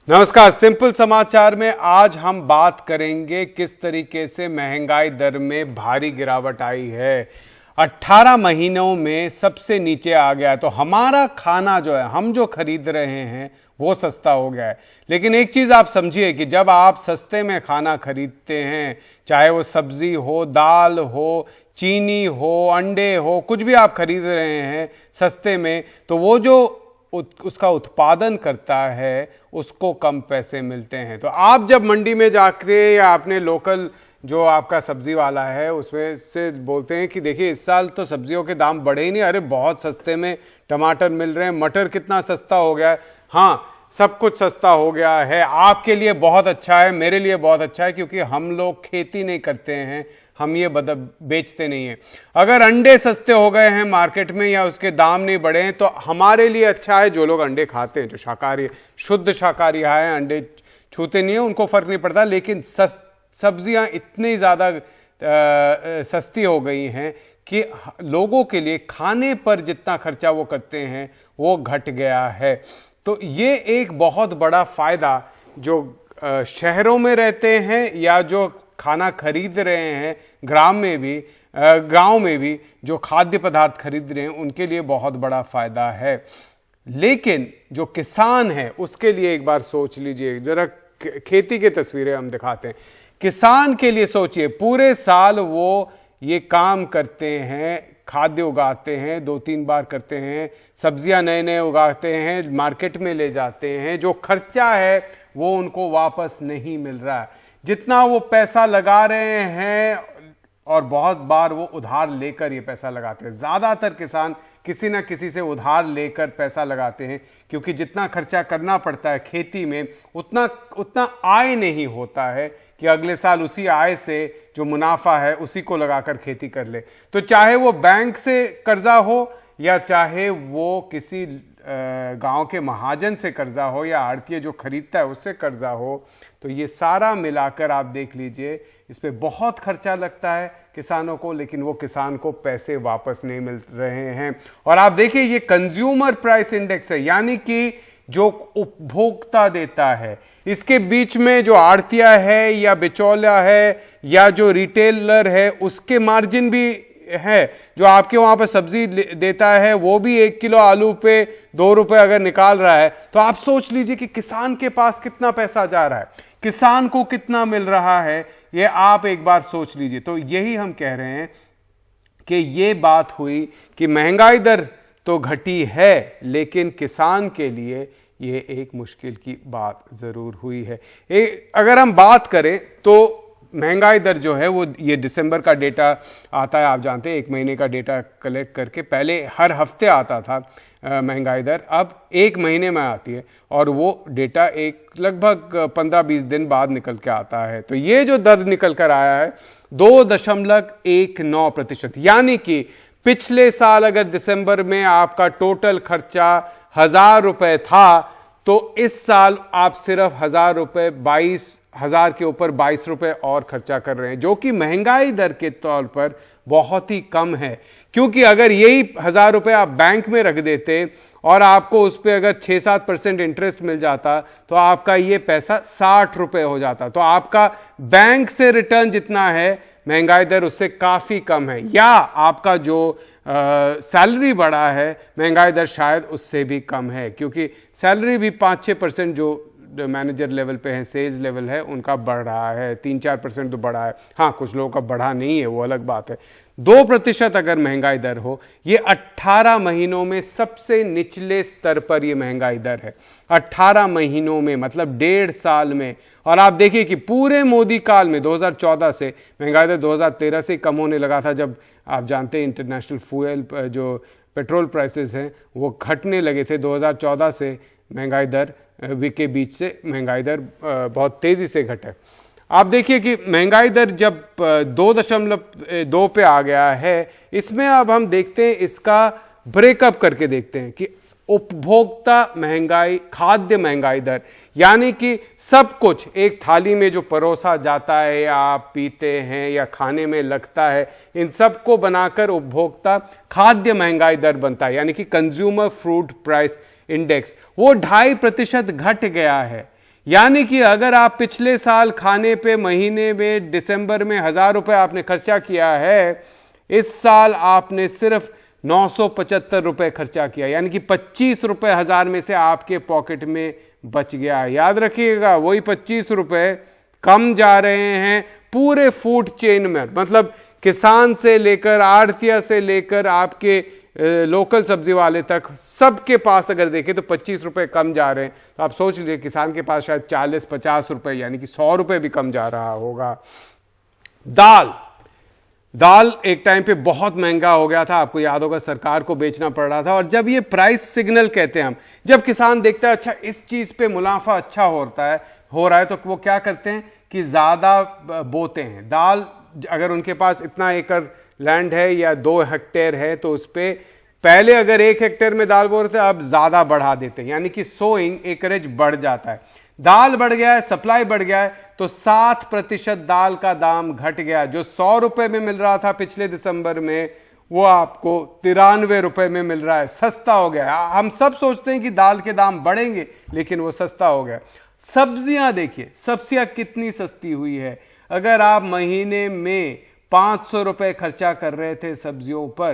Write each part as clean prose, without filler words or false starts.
नमस्कार। सिंपल समाचार में आज हम बात करेंगे किस तरीके से महंगाई दर में भारी गिरावट आई है। 18 महीनों में सबसे नीचे आ गया है। तो हमारा खाना जो है, हम जो खरीद रहे हैं वो सस्ता हो गया है। लेकिन एक चीज आप समझिए कि जब आप सस्ते में खाना खरीदते हैं, चाहे वो सब्जी हो, दाल हो, चीनी हो, अंडे हो, कुछ भी आप खरीद रहे हैं सस्ते में, तो वो जो उसका उत्पादन करता है उसको कम पैसे मिलते हैं। तो आप जब मंडी में जाके या अपने लोकल जो आपका सब्जी वाला है उसमें से बोलते हैं कि देखिए इस साल तो सब्जियों के दाम बढ़े ही नहीं, अरे बहुत सस्ते में टमाटर मिल रहे हैं, मटर कितना सस्ता हो गया है। हाँ, सब कुछ सस्ता हो गया है। आपके लिए बहुत अच्छा है, मेरे लिए बहुत अच्छा है, क्योंकि हम लोग खेती नहीं करते हैं, हम ये बेचते नहीं हैं। अगर अंडे सस्ते हो गए हैं मार्केट में या उसके दाम नहीं बढ़े हैं तो हमारे लिए अच्छा है। जो लोग अंडे खाते हैं, जो शाकाहारी, शुद्ध शाकाहारी हैं, अंडे छूते नहीं है, उनको फर्क नहीं पड़ता। लेकिन सब्जियां इतनी ज़्यादा सस्ती हो गई हैं कि लोगों के लिए खाने पर जितना खर्चा वो करते हैं वो घट गया है। तो ये एक बहुत बड़ा फायदा जो शहरों में रहते हैं या जो खाना खरीद रहे हैं गांव में भी जो खाद्य पदार्थ खरीद रहे हैं उनके लिए बहुत बड़ा फायदा है। लेकिन जो किसान है उसके लिए एक बार सोच लीजिए, जरा खेती की तस्वीरें हम दिखाते हैं। किसान के लिए सोचिए, पूरे साल वो ये काम करते हैं, खाद्य उगाते हैं, 2-3 बार करते हैं, सब्जियां नए नए उगाते हैं, मार्केट में ले जाते हैं। जो खर्चा है वो उनको वापस नहीं मिल रहा है। जितना वो पैसा लगा रहे हैं, और बहुत बार वो उधार लेकर ये पैसा लगाते हैं। ज्यादातर किसान किसी ना किसी से उधार लेकर पैसा लगाते हैं, क्योंकि जितना खर्चा करना पड़ता है खेती में उतना आय नहीं होता है कि अगले साल उसी आय से जो मुनाफा है उसी को लगाकर खेती कर ले। तो चाहे वो बैंक से कर्जा हो या चाहे वो किसी गांव के महाजन से कर्जा हो या आड़तिए जो खरीदता है उससे कर्जा हो, तो ये सारा मिलाकर आप देख लीजिए, इस पे बहुत खर्चा लगता है किसानों को, लेकिन वो किसान को पैसे वापस नहीं मिल रहे हैं। और आप देखिए, ये कंज्यूमर प्राइस इंडेक्स है, यानी कि जो उपभोक्ता देता है, इसके बीच में जो आड़तिया है या बिचौलिया है या जो रिटेलर है उसके मार्जिन भी है। जो आपके वहां पर सब्जी देता है वो भी 1 किलो आलू पे 2 रुपए अगर निकाल रहा है, तो आप सोच लीजिए कि किसान के पास कितना पैसा जा रहा है, किसान को कितना मिल रहा है, ये आप एक बार सोच लीजिए। तो यही हम कह रहे हैं कि ये बात हुई कि महंगाई दर तो घटी है, लेकिन किसान के लिए ये एक मुश्किल की बात जरूर हुई है। अगर हम बात करें तो महंगाई दर जो है वो ये दिसंबर का डेटा आता है, आप जानते हैं 1 महीने का डेटा कलेक्ट करके। पहले हर हफ्ते आता था महंगाई दर, अब 1 महीने में आती है, और वो डेटा एक लगभग 15-20 दिन बाद निकल के आता है। तो ये जो दर निकल कर आया है 2.19%, यानी कि पिछले साल अगर दिसंबर में आपका टोटल खर्चा 1000 रुपए था, तो इस साल आप सिर्फ 1000 रुपए 22,000 के ऊपर 22 रुपए और खर्चा कर रहे हैं, जो कि महंगाई दर के तौर पर बहुत ही कम है। क्योंकि अगर यही 1000 रुपए आप बैंक में रख देते और आपको उस पर अगर 6-7% इंटरेस्ट मिल जाता, तो आपका ये पैसा 60 रुपए हो जाता। तो आपका बैंक से रिटर्न जितना है महंगाई दर उससे काफी कम है, या आपका जो सैलरी बढ़ा है महंगाई दर शायद उससे भी कम है, क्योंकि सैलरी भी 5-6% जो मैनेजर लेवल पे है, सेल्स लेवल है, उनका बढ़ रहा है, 3-4% तो बढ़ा है। हाँ, कुछ लोगों का बढ़ा नहीं है, वो अलग बात है। 2% अगर महंगाई दर हो, ये 18 महीनों में सबसे निचले स्तर पर ये महंगाई दर है। 18 महीनों में मतलब 1.5 साल में। और आप देखिए कि पूरे मोदी काल में 2014 से महंगाई दर 2013 से कम होने लगा था, जब आप जानते हैं इंटरनेशनल फ्यूल जो पेट्रोल प्राइसेस हैं वो घटने लगे थे। 2014 से महंगाई दर के बीच से महंगाई दर बहुत तेजी से घटे। आप देखिए कि महंगाई दर जब 2.2 पे आ गया है, इसमें अब हम देखते हैं, इसका ब्रेकअप करके देखते हैं कि उपभोक्ता महंगाई, खाद्य महंगाई दर, यानी कि सब कुछ एक थाली में जो परोसा जाता है या आप पीते हैं या खाने में लगता है, इन सब को बनाकर उपभोक्ता खाद्य महंगाई दर बनता है, यानी कि कंज्यूमर फूड प्राइस इंडेक्स। वो 2.5% घट गया है। यानी कि अगर आप पिछले साल खाने पे महीने में दिसंबर में 1,000 रुपए आपने खर्चा किया है, इस साल आपने सिर्फ 975 रुपए खर्चा किया, यानी कि 25 रुपए 1,000 में से आपके पॉकेट में बच गया। याद रखिएगा, वही 25 रुपए कम जा रहे हैं पूरे फूड चेन में, मतलब किसान से लेकर आढ़तिया से लेकर आपके लोकल सब्जी वाले तक, सबके पास अगर देखें तो 25 रुपए कम जा रहे हैं। तो आप सोच लीजिए किसान के पास शायद 40-50 रुपए यानी कि 100 रुपए भी कम जा रहा होगा। दाल एक टाइम पे बहुत महंगा हो गया था, आपको याद होगा, सरकार को बेचना पड़ रहा था। और जब ये प्राइस सिग्नल कहते हैं हम, जब किसान देखता है अच्छा इस चीज पे मुनाफा अच्छा हो रहा है तो वो क्या करते हैं कि ज्यादा बोते हैं दाल। अगर उनके पास इतना एकड़ लैंड है या 2 हेक्टेयर है तो उस पे पहले अगर 1 हेक्टेयर में दाल बो रहे थे, अब ज्यादा बढ़ा देते हैं, यानी कि सोइंग एकरेज बढ़ जाता है। दाल बढ़ गया है, सप्लाई बढ़ गया है, तो 7% दाल का दाम घट गया। जो 100 रुपए में मिल रहा था पिछले दिसंबर में, वो आपको 93 रुपए में मिल रहा है, सस्ता हो गया। हम सब सोचते हैं कि दाल के दाम बढ़ेंगे, लेकिन वो सस्ता हो गया। सब्जियां देखिए, सब्जियां कितनी सस्ती हुई है। अगर आप महीने में 500 रुपए खर्चा कर रहे थे सब्जियों पर,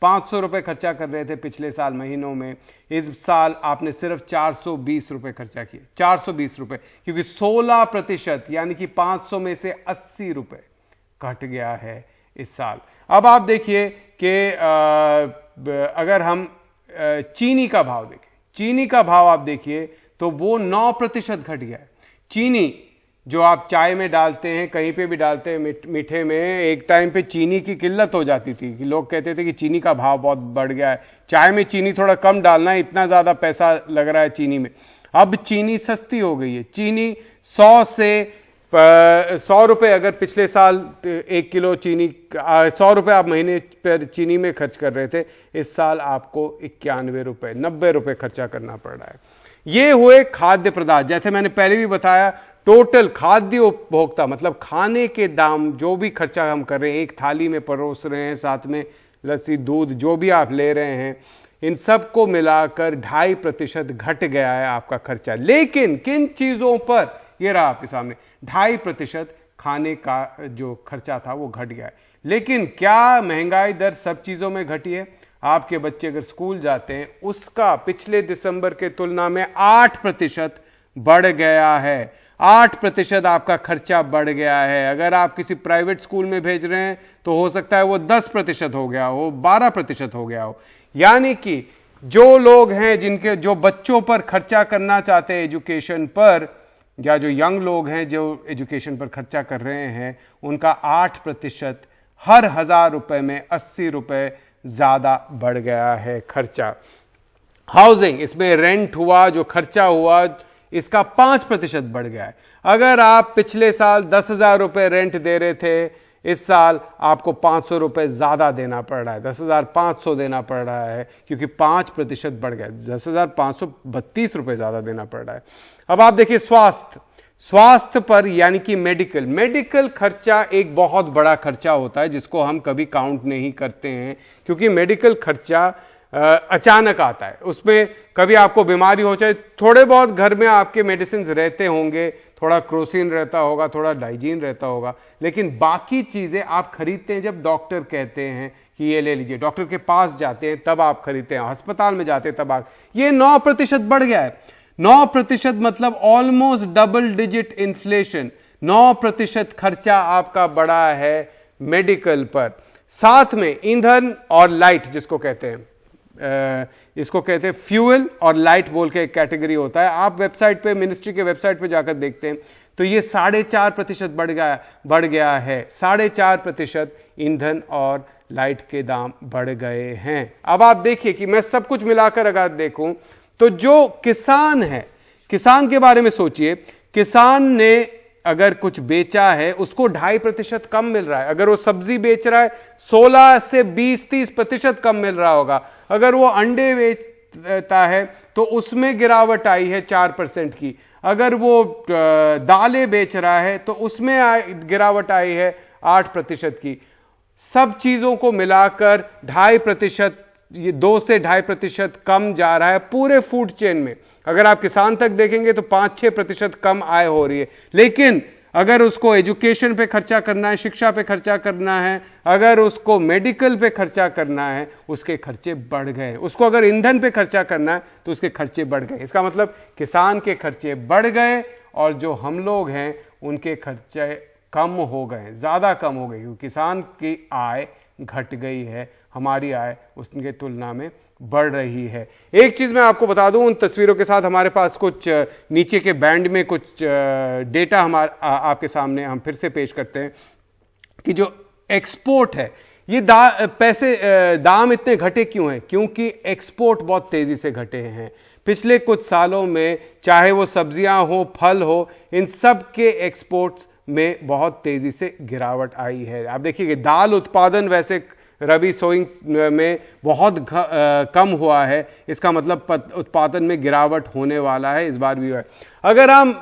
500 रुपए खर्चा कर रहे थे पिछले साल महीनों में, इस साल आपने सिर्फ 420 रुपए खर्चा किए। 420 रुपए, क्योंकि 16% यानी कि 500 में से 80 रुपए घट गया है इस साल। अब आप देखिए कि अगर हम चीनी का भाव देखें, चीनी का भाव आप देखिए तो वो 9% घट गया है। चीनी जो आप चाय में डालते हैं, कहीं पे भी डालते हैं मीठे में, एक टाइम पे चीनी की किल्लत हो जाती थी कि लोग कहते थे कि चीनी का भाव बहुत बढ़ गया है, चाय में चीनी थोड़ा कम डालना है, इतना ज़्यादा पैसा लग रहा है चीनी में। अब चीनी सस्ती हो गई है। चीनी 100 रुपए अगर पिछले साल 1 किलो चीनी, 100 रुपए आप महीने पर चीनी में खर्च कर रहे थे, इस साल आपको 91 रुपए, 90 रुपए खर्चा करना पड़ रहा है। ये हुए खाद्य पदार्थ। जैसे मैंने पहले भी बताया, टोटल खाद्य उपभोक्ता मतलब खाने के दाम जो भी खर्चा हम कर रहे हैं, एक थाली में परोस रहे हैं, साथ में लस्सी दूध जो भी आप ले रहे हैं, इन सब को मिलाकर 2.5% घट गया है आपका खर्चा। लेकिन किन चीजों पर, ये रहा आपके सामने, 2.5% खाने का जो खर्चा था वो घट गया है। लेकिन क्या महंगाई दर सब चीजों में घटी है? आपके बच्चे अगर स्कूल जाते हैं, उसका पिछले दिसंबर के तुलना में 8% बढ़ गया है। 8% आपका खर्चा बढ़ गया है। अगर आप किसी प्राइवेट स्कूल में भेज रहे हैं तो हो सकता है वो 10% हो गया हो, 12% हो गया हो। यानी कि जो लोग हैं जिनके, जो बच्चों पर खर्चा करना चाहते हैं एजुकेशन पर, या जो यंग लोग हैं जो एजुकेशन पर खर्चा कर रहे हैं, उनका 8% हर 1,000 रुपए में 80 रुपए ज्यादा बढ़ गया है खर्चा। हाउसिंग, इसमें रेंट हुआ, जो खर्चा हुआ, इसका 5% बढ़ गया है। अगर आप पिछले साल 10,000 रुपए रेंट दे रहे थे, इस साल आपको 500 रुपए ज्यादा देना पड़ रहा है, 10,500 देना पड़ रहा है, क्योंकि 5% बढ़ गया। 10,532 रुपए ज्यादा देना पड़ रहा है। अब आप देखिए स्वास्थ्य पर, यानी कि मेडिकल खर्चा एक बहुत बड़ा खर्चा होता है जिसको हम कभी काउंट नहीं करते हैं, क्योंकि मेडिकल खर्चा अचानक आता है। उसमें कभी आपको बीमारी हो जाए, थोड़े बहुत घर में आपके मेडिसिन रहते होंगे, थोड़ा क्रोसिन रहता होगा, थोड़ा डाइजीन रहता होगा, लेकिन बाकी चीजें आप खरीदते हैं जब डॉक्टर कहते हैं कि ये ले लीजिए। डॉक्टर के पास जाते हैं तब आप खरीदते हैं, अस्पताल में जाते हैं तब आप। ये 9% बढ़ गया है। 9% मतलब ऑलमोस्ट डबल डिजिट इन्फ्लेशन। 9% खर्चा आपका बढ़ा है मेडिकल पर। साथ में ईंधन और लाइट, जिसको कहते हैं, इसको कहते हैं फ्यूल और लाइट बोल के एक कैटेगरी होता है। आप वेबसाइट पे, मिनिस्ट्री के वेबसाइट पे जाकर देखते हैं तो ये 4.5% बढ़ गया है। 4.5% ईंधन और लाइट के दाम बढ़ गए हैं। अब आप देखिए कि मैं सब कुछ मिलाकर अगर देखूं तो जो किसान है, किसान के बारे में सोचिए, किसान ने अगर कुछ बेचा है उसको 2.5% कम मिल रहा है। अगर वो सब्जी बेच रहा है 16 से 20-30% कम मिल रहा होगा। अगर वो अंडे बेचता है तो उसमें गिरावट आई है 4% की। अगर वो दालें बेच रहा है तो उसमें गिरावट आई है 8% की। सब चीजों को मिलाकर 2.5% ये 2 से 2.5% कम जा रहा है पूरे फूड चेन में। अगर आप किसान तक देखेंगे तो 5-6% कम आय हो रही है। लेकिन अगर उसको एजुकेशन पे खर्चा करना है, शिक्षा पे खर्चा करना है, अगर उसको मेडिकल पे खर्चा करना है, उसके खर्चे बढ़ गए। उसको अगर ईंधन पे खर्चा करना है तो उसके खर्चे बढ़ गए। इसका मतलब किसान के खर्चे बढ़ गए और जो हम लोग हैं उनके खर्चे कम हो गए, ज़्यादा कम हो गए, क्योंकि किसान की आय घट गई है, हमारी आय उसके तुलना में बढ़ रही है। एक चीज़ मैं आपको बता दूं, उन तस्वीरों के साथ हमारे पास कुछ नीचे के बैंड में कुछ डेटा आपके सामने हम फिर से पेश करते हैं कि जो एक्सपोर्ट है ये दाम इतने घटे क्यों हैं? क्योंकि एक्सपोर्ट बहुत तेज़ी से घटे हैं। पिछले कुछ सालों में चाहे वो सब्जियां हो, फल हो, इन सब के एक्सपोर्ट्स में बहुत तेज़ी से गिरावट आई है। आप देखिए दाल उत्पादन वैसे रबी सोइंग में बहुत कम हुआ है, इसका मतलब उत्पादन में गिरावट होने वाला है, इस बार भी हुआ है। अगर हम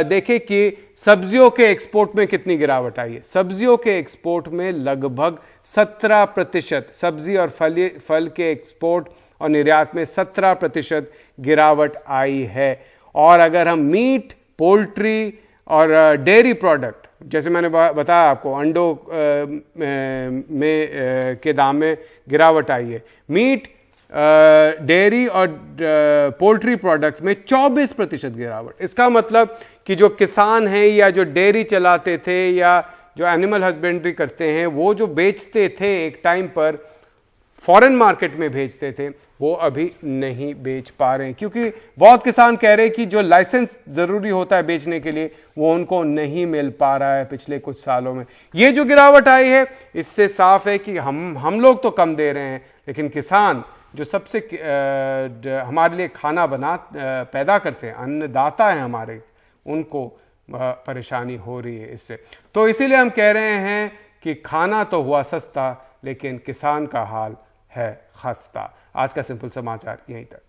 देखें कि सब्जियों के एक्सपोर्ट में कितनी गिरावट आई है, सब्जियों के एक्सपोर्ट में लगभग 17%, सब्जी और फल के एक्सपोर्ट और निर्यात में 17% गिरावट आई है। और अगर हम मीट, पोल्ट्री और डेयरी प्रोडक्ट, जैसे मैंने बताया आपको, अंडों के दाम में गिरावट आई है, मीट, डेयरी और पोल्ट्री प्रोडक्ट्स में 24% गिरावट। इसका मतलब कि जो किसान हैं या जो डेयरी चलाते थे या जो एनिमल हस्बेंड्री करते हैं, वो जो बेचते थे एक टाइम पर, फॉरेन मार्केट में भेजते थे, वो अभी नहीं बेच पा रहे हैं, क्योंकि बहुत किसान कह रहे हैं कि जो लाइसेंस जरूरी होता है बेचने के लिए वो उनको नहीं मिल पा रहा है पिछले कुछ सालों में। ये जो गिरावट आई है इससे साफ है कि हम लोग तो कम दे रहे हैं, लेकिन किसान जो सबसे हमारे लिए खाना पैदा करते हैं, अन्नदाता हैं हमारे, उनको परेशानी हो रही है इससे। तो इसीलिए हम कह रहे हैं कि खाना तो हुआ सस्ता, लेकिन किसान का हाल है खस्ता। आज का सिंपल समाचार यहीं तक।